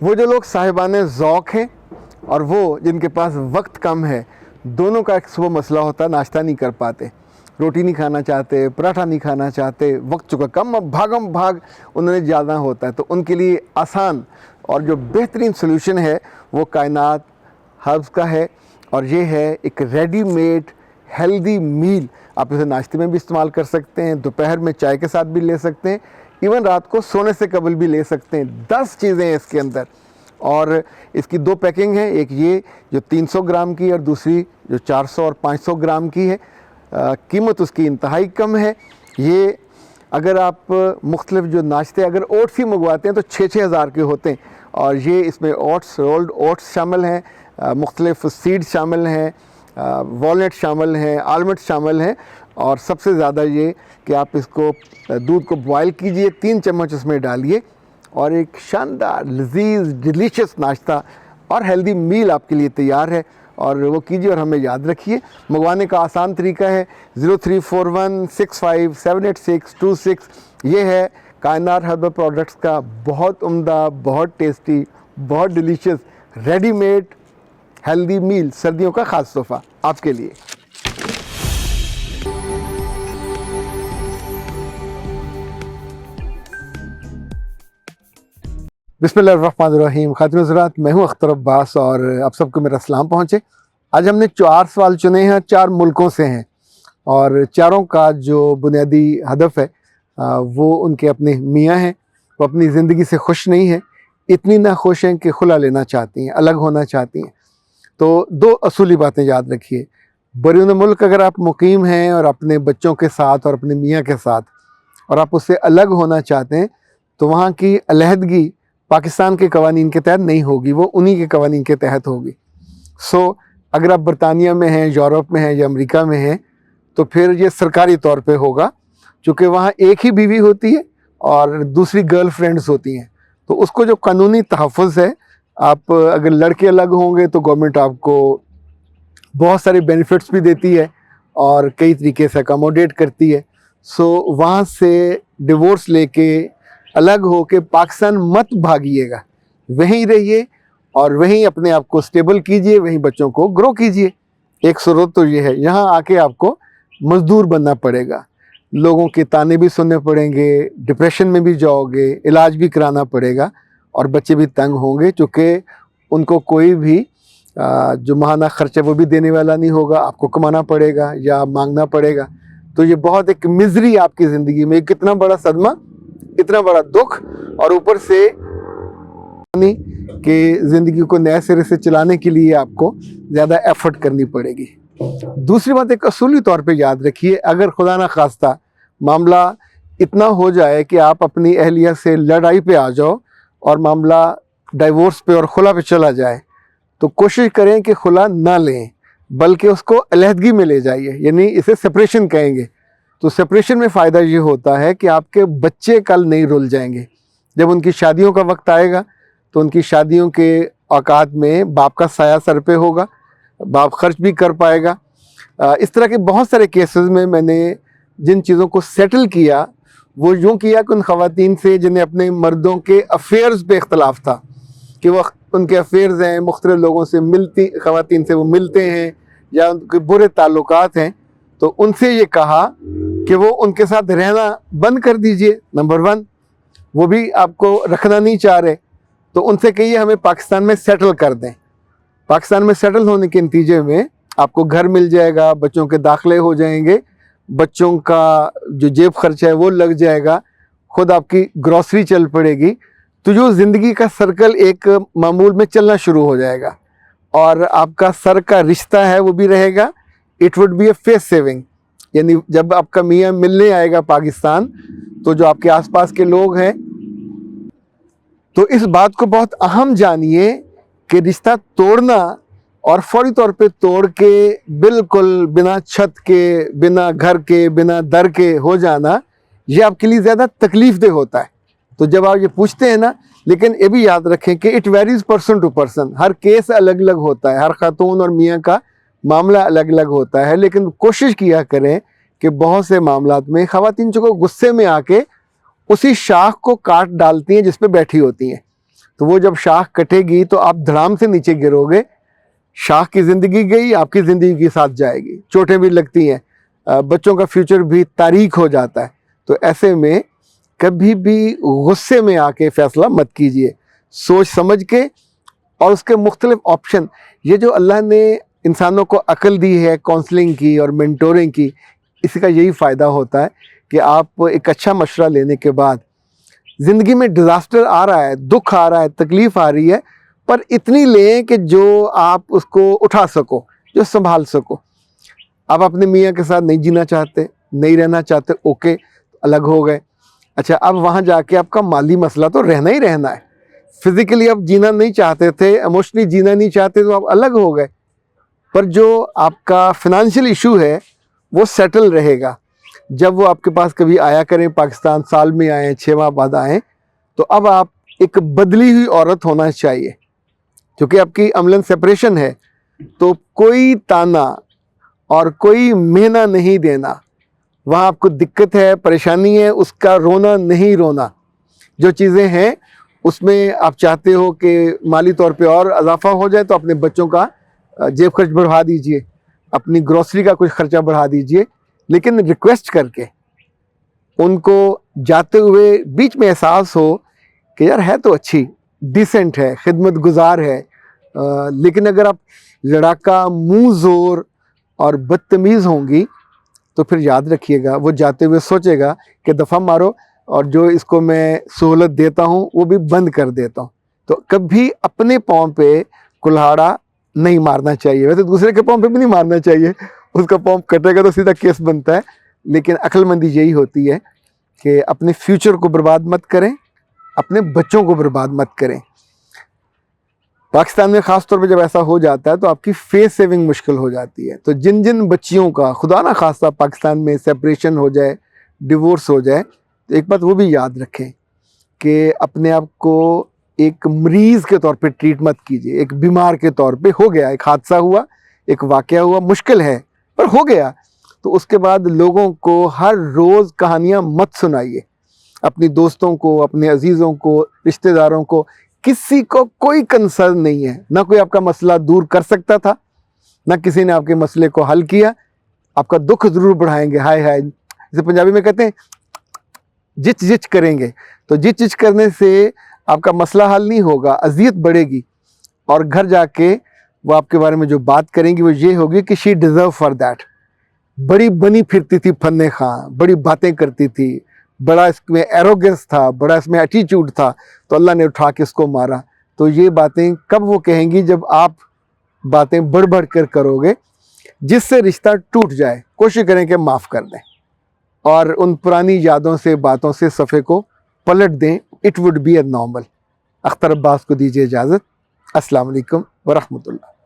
وہ جو لوگ صاحبان ذوق ہیں اور وہ جن کے پاس وقت کم ہے، دونوں کا ایک صبح مسئلہ ہوتا ہے، ناشتہ نہیں کر پاتے، روٹی نہیں کھانا چاہتے، پراٹھا نہیں کھانا چاہتے، وقت چکا کم، اب بھاگم بھاگ انہوں نے جانا ہوتا ہے. تو ان کے لیے آسان اور جو بہترین سلوشن ہے وہ کائنات ہربز کا ہے، اور یہ ہے ایک ریڈی میڈ ہیلدی میل. آپ اسے ناشتے میں بھی استعمال کر سکتے ہیں، دوپہر میں چائے کے ساتھ بھی لے سکتے ہیں، ایون رات کو سونے سے قبل بھی لے سکتے ہیں. 10 چیزیں ہیں اس کے اندر، اور اس کی 2 پیکنگ ہیں، ایک یہ جو 300 گرام کی اور دوسری جو 400 اور 500 گرام کی ہے. قیمت اس کی انتہائی کم ہے. یہ اگر آپ مختلف جو ناشتے اگر اوٹس ہی منگواتے ہیں تو 6-6 ہزار کے ہوتے ہیں، اور یہ اس میں اوٹس، رولڈ اوٹس شامل ہیں، مختلف سیڈ شامل ہیں، والنٹ شامل ہیں، آلمنڈ شامل ہیں، اور سب سے زیادہ یہ کہ آپ اس کو دودھ کو بوائل کیجئے، 3 چمچ اس میں ڈالیے، اور ایک شاندار لذیذ ڈیلیشیس ناشتہ اور ہیلدی میل آپ کے لیے تیار ہے. اور وہ کیجیے اور ہمیں یاد رکھیے. منگوانے کا آسان طریقہ ہے 0341657826. یہ ہے کائنات ہربل پروڈکٹس کا بہت عمدہ، بہت ٹیسٹی، بہت ڈیلیشیس ریڈی میڈ ہیلدی میل، سردیوں کا خاص تحفہ آپ کے لیے. بسم اللہ الرحمن الرحیم. خاتم حضرات، میں ہوں اختر عباس اور آپ سب کو میرا سلام پہنچے. آج ہم نے 4 سوال چنے ہیں، 4 ملکوں سے ہیں، اور چاروں کا جو بنیادی ہدف ہے وہ ان کے اپنے میاں ہیں. وہ اپنی زندگی سے خوش نہیں ہیں، اتنی نہ خوش ہیں کہ خلا لینا چاہتی ہیں، الگ ہونا چاہتی ہیں. تو 2 اصولی باتیں یاد رکھیے. بیرون ملک اگر آپ مقیم ہیں اور اپنے بچوں کے ساتھ اور اپنے میاں کے ساتھ، اور آپ اس سے الگ ہونا چاہتے ہیں، تو وہاں کی علیحدگی پاکستان کے قوانین کے تحت نہیں ہوگی، وہ انہی کے قوانین کے تحت ہوگی. اگر آپ برطانیہ میں ہیں، یورپ میں ہیں یا امریکہ میں ہیں، تو پھر یہ سرکاری طور پہ ہوگا، چونکہ وہاں ایک ہی بیوی ہوتی ہے اور دوسری گرل فرینڈز ہوتی ہیں. تو اس کو جو قانونی تحفظ ہے، آپ اگر لڑکے الگ ہوں گے تو گورنمنٹ آپ کو بہت سارے بینیفٹس بھی دیتی ہے اور کئی طریقے سے اکاموڈیٹ کرتی ہے. وہاں سے ڈیورس لے کے، الگ ہو کے پاکستان مت بھاگیے گا، وہیں رہیے اور وہیں اپنے آپ کو سٹیبل کیجئے، وہیں بچوں کو گرو کیجئے. ایک صورت تو یہ ہے. یہاں آ کے آپ کو مزدور بننا پڑے گا، لوگوں کے تانے بھی سننے پڑیں گے، ڈپریشن میں بھی جاؤ گے، علاج بھی کرانا پڑے گا، اور بچے بھی تنگ ہوں گے، چونکہ ان کو کوئی بھی جو ماہانہ خرچہ وہ بھی دینے والا نہیں ہوگا، آپ کو کمانا پڑے گا یا مانگنا پڑے گا. تو یہ بہت ایک مزری آپ کی زندگی میں، کتنا بڑا صدمہ، اتنا بڑا دکھ، اور اوپر سے کہ زندگی کو نئے سرے سے چلانے کے لیے آپ کو زیادہ ایفرٹ کرنی پڑے گی. دوسری بات ایک اصولی طور پہ یاد رکھیے، اگر خدا نہ خواستہ معاملہ اتنا ہو جائے کہ آپ اپنی اہلیہ سے لڑائی پہ آ جاؤ اور معاملہ ڈائیورس پہ اور خلا پہ چلا جائے، تو کوشش کریں کہ خلا نہ لیں، بلکہ اس کو علیحدگی میں لے جائیے، یعنی اسے سپریشن کہیں گے. تو سپریشن میں فائدہ یہ ہوتا ہے کہ آپ کے بچے کل نہیں رل جائیں گے. جب ان کی شادیوں کا وقت آئے گا تو ان کی شادیوں کے اوقات میں باپ کا سایہ سر پہ ہوگا، باپ خرچ بھی کر پائے گا. اس طرح کے بہت سارے کیسز میں نے جن چیزوں کو سیٹل کیا، وہ یوں کیا کہ ان خواتین سے جنہیں اپنے مردوں کے افیئرز پہ اختلاف تھا، کہ وہ ان کے افیئرز ہیں، مختلف لوگوں سے خواتین سے وہ ملتے ہیں یا ان کے برے تعلقات ہیں، تو ان سے یہ کہا کہ وہ ان کے ساتھ رہنا بند کر دیجئے. نمبر 1، وہ بھی آپ کو رکھنا نہیں چاہ رہے، تو ان سے کہیے ہمیں پاکستان میں سیٹل کر دیں. پاکستان میں سیٹل ہونے کے نتیجے میں آپ کو گھر مل جائے گا، بچوں کے داخلے ہو جائیں گے، بچوں کا جو جیب خرچ ہے وہ لگ جائے گا، خود آپ کی گروسری چل پڑے گی. تو جو زندگی کا سرکل ایک معمول میں چلنا شروع ہو جائے گا، اور آپ کا سر کا رشتہ ہے وہ بھی رہے گا. It would be a face saving, یعنی جب آپ کا میاں ملنے آئے گا پاکستان، تو جو آپ کے آس پاس کے لوگ ہیں، تو اس بات کو بہت اہم جانیے کہ رشتہ توڑنا اور فوری طور پہ توڑ کے بالکل بنا چھت کے، بنا گھر کے، بنا در کے ہو جانا، یہ آپ کے لیے زیادہ تکلیف دہ ہوتا ہے. تو جب آپ یہ پوچھتے ہیں نا، لیکن یہ بھی یاد رکھیں کہ it varies person to person, ہر کیس الگ الگ ہوتا ہے، ہر خاتون اور میاں کا معاملہ الگ الگ ہوتا ہے. لیکن کوشش کیا کریں کہ بہت سے معاملات میں خواتین جو غصے میں آ کے اسی شاخ کو کاٹ ڈالتی ہیں جس پہ بیٹھی ہوتی ہیں. تو وہ جب شاخ کٹے گی تو آپ دھڑام سے نیچے گرو گے، شاخ کی زندگی گئی، آپ کی زندگی کے ساتھ جائے گی، چوٹیں بھی لگتی ہیں، بچوں کا فیوچر بھی تاریک ہو جاتا ہے۔ تو ایسے میں کبھی بھی غصے میں آ کے فیصلہ مت کیجیے، سوچ سمجھ کے، اور اس کے مختلف آپشن، یہ جو اللہ نے انسانوں کو عقل دی ہے کونسلنگ کی اور مینٹورنگ کی، اس کا یہی فائدہ ہوتا ہے کہ آپ ایک اچھا مشورہ لینے کے بعد، زندگی میں ڈیزاسٹر آ رہا ہے، دکھ آ رہا ہے، تکلیف آ رہی ہے، پر اتنی لیں کہ جو آپ اس کو اٹھا سکو، جو سنبھال سکو۔ آپ اپنے میاں کے ساتھ نہیں جینا چاہتے، نہیں رہنا چاہتے، اوکے، الگ ہو گئے۔ اچھا، اب وہاں جا کے آپ کا مالی مسئلہ تو رہنا ہی رہنا ہے، فزیکلی آپ جینا نہیں چاہتے تھے، ایموشنلی جینا نہیں چاہتے، تو آپ الگ ہو گئے، پر جو آپ کا فنانشیل ایشو ہے وہ سیٹل رہے گا۔ جب وہ آپ کے پاس کبھی آیا کریں پاکستان، سال میں آئیں، 6 ماہ بعد آئیں، تو اب آپ ایک بدلی ہوئی عورت ہونا چاہیے، کیونکہ آپ کی عملاً سپریشن ہے، تو کوئی تانا اور کوئی مہینہ نہیں دینا، وہاں آپ کو دقت ہے، پریشانی ہے، اس کا رونا نہیں رونا۔ جو چیزیں ہیں اس میں آپ چاہتے ہو کہ مالی طور پہ اور اضافہ ہو جائے تو اپنے بچوں کا جیب خرچ بڑھا دیجئے، اپنی گروسری کا کچھ خرچہ بڑھا دیجئے، لیکن ریکویسٹ کر کے ان کو جاتے ہوئے بیچ میں احساس ہو کہ یار ہے تو اچھی، ڈیسنٹ ہے، خدمت گزار ہے، لیکن اگر آپ لڑاکا، منہ زور اور بدتمیز ہوں گی تو پھر یاد رکھیے گا وہ جاتے ہوئے سوچے گا کہ دفعہ مارو، اور جو اس کو میں سہولت دیتا ہوں وہ بھی بند کر دیتا ہوں۔ تو کبھی اپنے پاؤں پہ کلہاڑا نہیں مارنا چاہیے، ویسے دوسرے کے پاؤں پہ بھی نہیں مارنا چاہیے، اس کا پاؤں کٹے گا تو سیدھا کیس بنتا ہے، لیکن عقل مندی یہی ہوتی ہے کہ اپنے فیوچر کو برباد مت کریں، اپنے بچوں کو برباد مت کریں۔ پاکستان میں خاص طور پہ جب ایسا ہو جاتا ہے تو آپ کی فیس سیونگ مشکل ہو جاتی ہے۔ تو جن جن بچیوں کا خدا نہ خواستہ پاکستان میں سیپریشن ہو جائے، ڈیورس ہو جائے، تو ایک بات وہ بھی یاد رکھیں کہ اپنے آپ کو ایک مریض کے طور پہ ٹریٹ مت کیجیے، ایک بیمار کے طور پہ۔ ہو گیا، ایک حادثہ ہوا، ایک واقعہ ہوا، مشکل ہے پر ہو گیا، تو اس کے بعد لوگوں کو ہر روز کہانیاں مت سنائیے، اپنی دوستوں کو، اپنے عزیزوں کو، رشتہ داروں کو، کسی کو کوئی کنسرن نہیں ہے، نہ کوئی آپ کا مسئلہ دور کر سکتا تھا، نہ کسی نے آپ کے مسئلے کو حل کیا، آپ کا دکھ ضرور بڑھائیں گے، ہائے ہائے، جسے پنجابی میں کہتے ہیں جچ جچ کریں گے۔ تو جچ جچ کرنے سے آپ کا مسئلہ حل نہیں ہوگا، اذیت بڑھے گی، اور گھر جا کے وہ آپ کے بارے میں جو بات کریں گی وہ یہ ہوگی کہ شی ڈیزرو فار دیٹ، بڑی بنی پھرتی تھی فن خاں، بڑی باتیں کرتی تھی، بڑا اس میں ایروگنس تھا، بڑا اس میں ایٹیٹیوڈ تھا، تو اللہ نے اٹھا کے اس کو مارا۔ تو یہ باتیں کب وہ کہیں گی؟ جب آپ باتیں بڑھ بڑھ کر کرو گے، جس سے رشتہ ٹوٹ جائے۔ کوشش کریں کہ معاف کر دیں، اور ان پرانی یادوں سے، باتوں سے صفحے کو پلٹ دیں۔ It would be a normal. اختر عباس کو دیجیے اجازت۔ السلام علیکم ورحمۃ اللہ۔